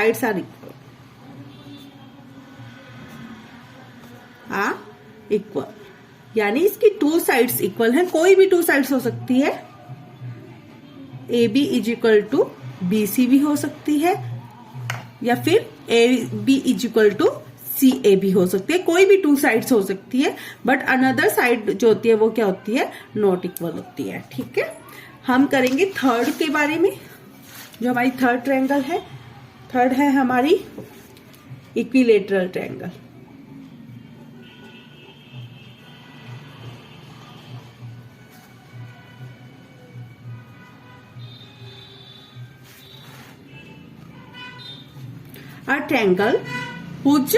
Sides are equal, यानी इसकी two sides equal हैं। कोई भी टू साइड्स हो सकती है, A B is equal to B C भी हो सकती है, या फिर A B is equal to C A भी हो सकती है। कोई भी टू साइड्स हो सकती है, बट अनदर साइड जो होती है वो क्या होती है, नॉट इक्वल होती है। ठीक है, हम करेंगे थर्ड के बारे में। जो हमारी थर्ड ट्रायंगल है, थर्ड है हमारी equilateral triangle. A triangle whose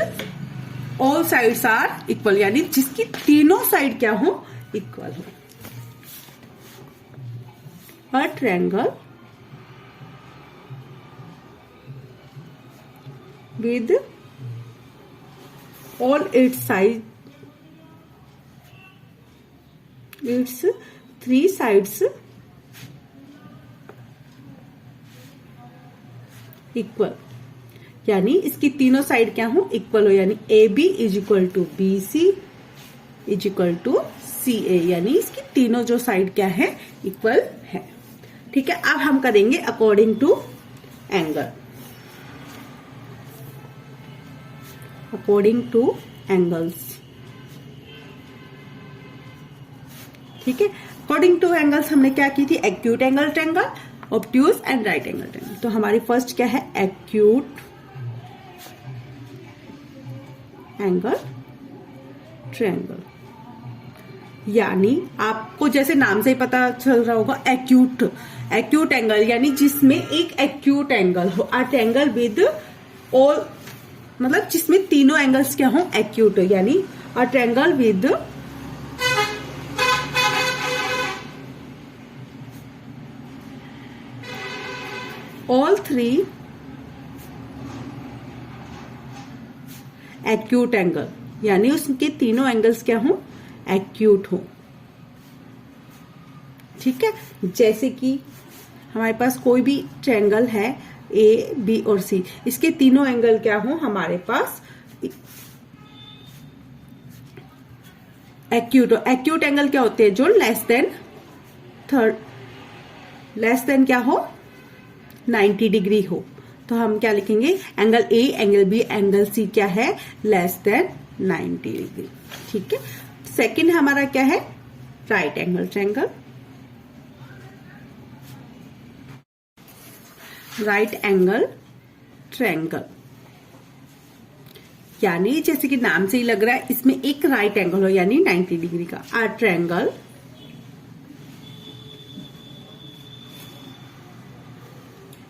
all sides are equal, यानी जिसकी तीनों साइड क्या हो, इक्वल हो। A triangle with all its sides, its three sides equal, यानी इसकी तीनों साइड क्या हो, इक्वल हो। यानी A B is equal to B C is equal to C A, यानी इसकी तीनों जो साइड क्या है, इक्वल है। ठीक है, अब हम करेंगे according to angle. According to angles, ठीक है। अकॉर्डिंग टू एंगल्स हमने क्या की थी, acute angle triangle, obtuse and right angle triangle. तो हमारी फर्स्ट क्या है, एक्यूट एंगल ट्रायंगल, यानी आपको जैसे नाम से ही पता चल रहा होगा, एक्यूट, एक्यूट एंगल यानी जिसमें एक एक्यूट एंगल हो। आ ट्रायंगल विद ऑल, मतलब जिसमें तीनों एंगल्स क्या हो, एक्यूट हो, यानी a triangle with all three acute angle, यानी उसके तीनों एंगल्स क्या हो, एक्यूट हो। ठीक है, जैसे कि हमारे पास कोई भी ट्रायंगल है ए बी और सी, इसके तीनों एंगल क्या हो हमारे पास, एक्यूट हो। एक्यूट एंगल क्या होते हैं, जो लेस देन क्या हो, 90 डिग्री हो। तो हम क्या लिखेंगे, angle A, angle B, angle C क्या है, लेस देन 90 डिग्री। ठीक है, सेकंड हमारा क्या है, right angle triangle. Right angle triangle, यानी जैसे कि नाम से ही लग रहा है, इसमें एक राइट एंगल हो, यानी 90 डिग्री का। आ triangle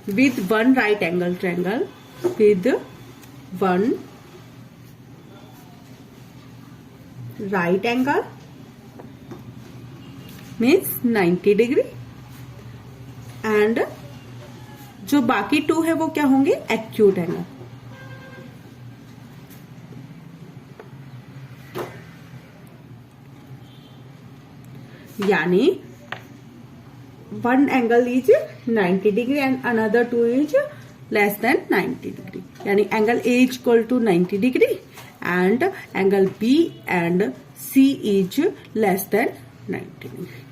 with one right angle triangle, with one right angle means 90 degree, and जो बाकी टू है वो क्या होंगे, एक्यूट एंगल। यानी one angle is 90 degree and another two is less than 90 degree, यानी angle A is equal to 90 degree and angle B and C is less than 90 degree।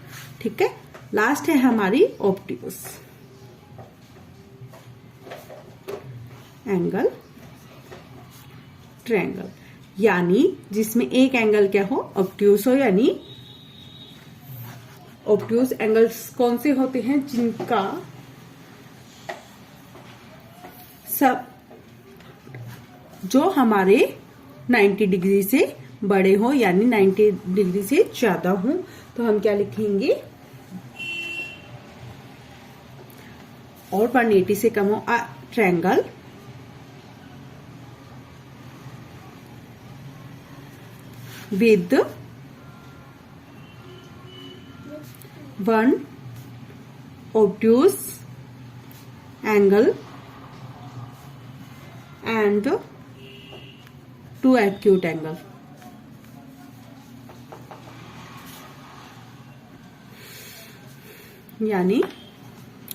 ठीक है, लास्ट है हमारी ऑब्ट्यूज एंगल ट्रायंगल, यानी जिसमें एक angle क्या हो, ऑब्ट्यूज हो। यानी ऑब्ट्यूज एंगल्स कौन से होते हैं, जिनका सब जो हमारे 90 डिग्री से बड़े हो, यानी 90 डिग्री से ज्यादा हो। तो हम क्या लिखेंगे, और 180 से कम हो। आ ट्रायंगल विद one obtuse angle and two acute angle। यानी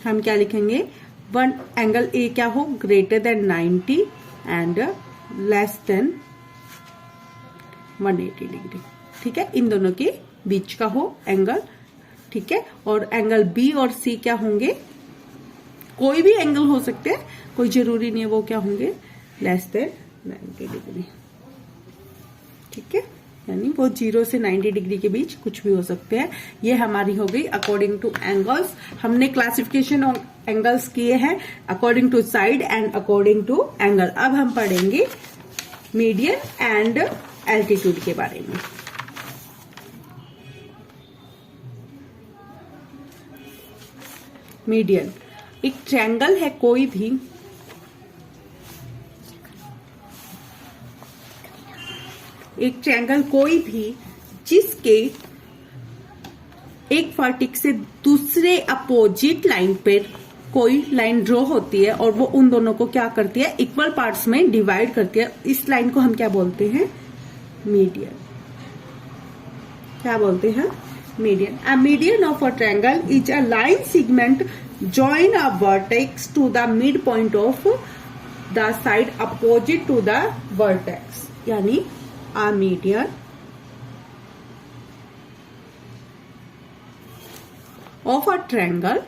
हम क्या लिखेंगे, वन एंगल ए क्या हो, greater than 90 and less than 180 degree. ठीक है, इन दोनों के बीच का हो एंगल। ठीक है, और एंगल बी और सी क्या होंगे, कोई भी एंगल हो सकते हैं, कोई जरूरी नहीं है वो क्या होंगे, लेस देन 90 डिग्री। ठीक है, यानी वो 0 से 90 डिग्री के बीच कुछ भी हो सकते हैं। ये हमारी हो गई अकॉर्डिंग टू एंगल्स। हमने क्लासिफिकेशन ऑफ एंगल्स किए हैं according to side and according to angle. अब हम पढ़ेंगे मीडियन एंड एल्टीट्यूड के बारे में। मीडियन एक ट्रायंगल है, कोई भी एक ट्रायंगल कोई भी जिसके एक वर्टेक्स से दूसरे अपोजिट लाइन पर कोई लाइन ड्रॉ होती है और वो उन दोनों को क्या करती है, इक्वल पार्ट्स में डिवाइड करती है। इस लाइन को हम क्या बोलते हैं, मीडियन। क्या बोलते हैं, median. A median of a triangle is a line segment join a vertex to the midpoint of the side opposite to the vertex। यानी a median of a triangle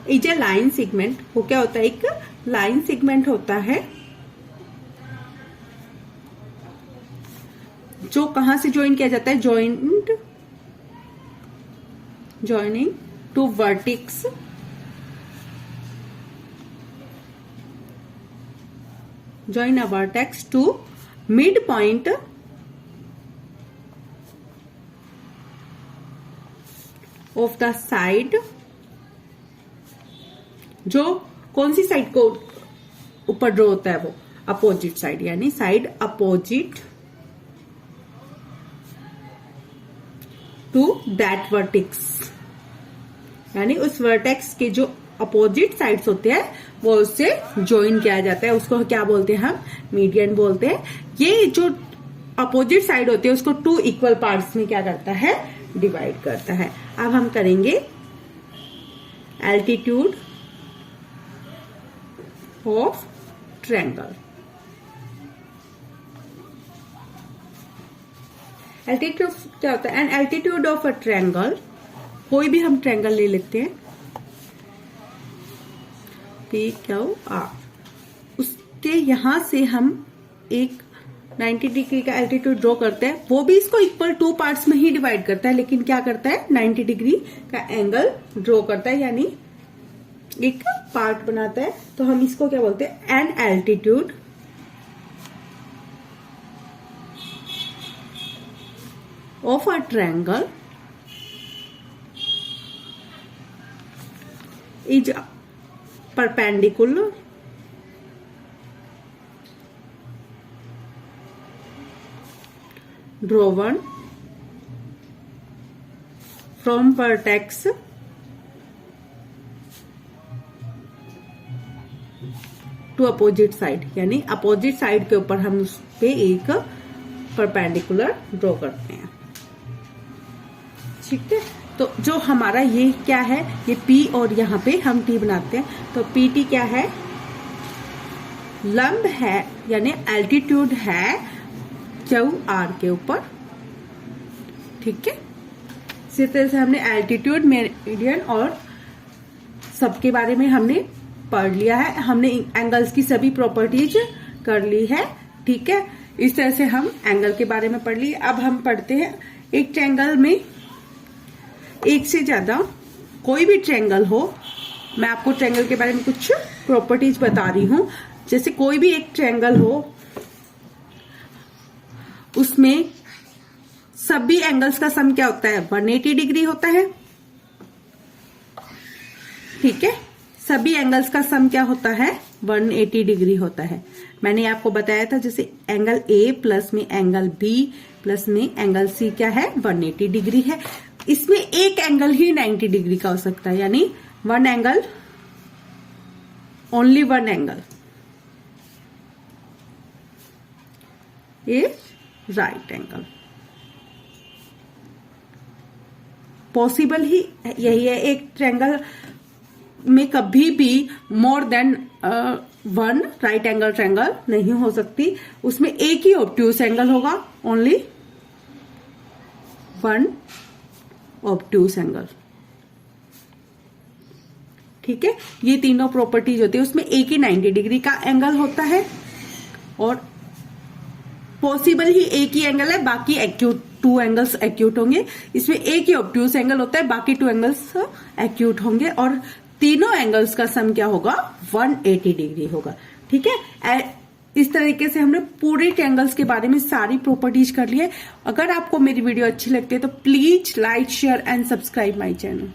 is a line segment। वो क्या होता है, एक line segment होता है जो कहां से ज्वाइन किया जाता है, joining two vertex join a vertex to midpoint of the side। जो कौन सी साइड को ऊपर ड्रॉ होता है, वो अपोजिट साइड, यानी side opposite to that vertex. यानी उस वर्टेक्स के जो अपोजिट साइड्स होते हैं वो उससे ज्वाइन किया जाता है, उसको क्या बोलते हैं, हम मीडियन बोलते हैं। ये जो अपोजिट साइड होती है उसको 2 इक्वल पार्ट्स में क्या करता है, डिवाइड करता है। अब हम करेंगे एल्टीट्यूड ऑफ ट्रायंगल। एल्टीट्यूड क्या होता है, and altitude of a triangle, कोई भी हम ट्रायंगल ले लेते हैं PQR, उसके यहां से हम एक 90 डिग्री का एल्टीट्यूड ड्रॉ करते हैं। वो भी इसको इक्वल 2 पार्ट्स में ही डिवाइड करता है, लेकिन क्या करता है, 90 डिग्री का एंगल ड्रॉ करता है, यानी एक पार्ट बनाता है। तो हम इसको क्या बोलते हैं, an altitude of a triangle is perpendicular drawn from vertex to opposite side. यानी अपोजिट साइड के ऊपर हम उस पे एक परपेंडिकुलर ड्रॉ करते हैं। ठीक है, तो जो हमारा ये क्या है, ये P और यहाँ पे हम T बनाते हैं। तो PT क्या है, लंब है, यानी एल्टीट्यूड है QR के ऊपर। ठीक है, इसी तरह से हमने एल्टीट्यूड, मीडियन और सबके बारे में हमने पढ़ लिया है। हमने एंगल्स की सभी प्रॉपर्टीज कर ली है। ठीक है, इस तरह से हम एंगल के बारे में पढ़ लिए। अब हम पढ़ते हैं एक ट्रायंगल में एक से ज्यादा कोई भी ट्रायंगल हो। मैं आपको ट्रायंगल के बारे में कुछ प्रॉपर्टीज बता रही हूं। जैसे कोई भी एक ट्रायंगल हो, उसमें सभी एंगल्स का सम क्या होता है, 180 डिग्री होता है। ठीक है, सभी एंगल्स का सम क्या होता है, 180 डिग्री होता है। मैंने आपको बताया था, जैसे एंगल A प्लस में एंगल B प्लस में एंगल C क्या है, 180 डिग्री है। इसमें एक एंगल ही 90 डिग्री का हो सकता है, यानी one angle, only one angle is right angle. Possible ही यही है, एक ट्रायंगल में कभी भी more than one right angle triangle नहीं हो सकती, उसमें एक ही ऑब्ट्यूज एंगल होगा, ओनली वन ऑब्ट्यूज एंगल। ठीक है, ये तीनों प्रॉपर्टीज होती है, उसमें एक ही 90 डिग्री का एंगल होता है और पॉसिबल ही एक ही एंगल है, बाकी एक्यूट, 2 एंगल्स एक्यूट होंगे। इसमें एक ही ऑब्ट्यूज एंगल होता है, बाकी 2 एंगल्स एक्यूट होंगे और तीनों एंगल्स का सम क्या होगा, 180 डिग्री होगा। ठीक है, इस तरीके से हमने पूरे ट्रायंगल्स के बारे में सारी प्रॉपर्टीज कर ली है। अगर आपको मेरी वीडियो अच्छी लगती है तो please like, share and subscribe my channel.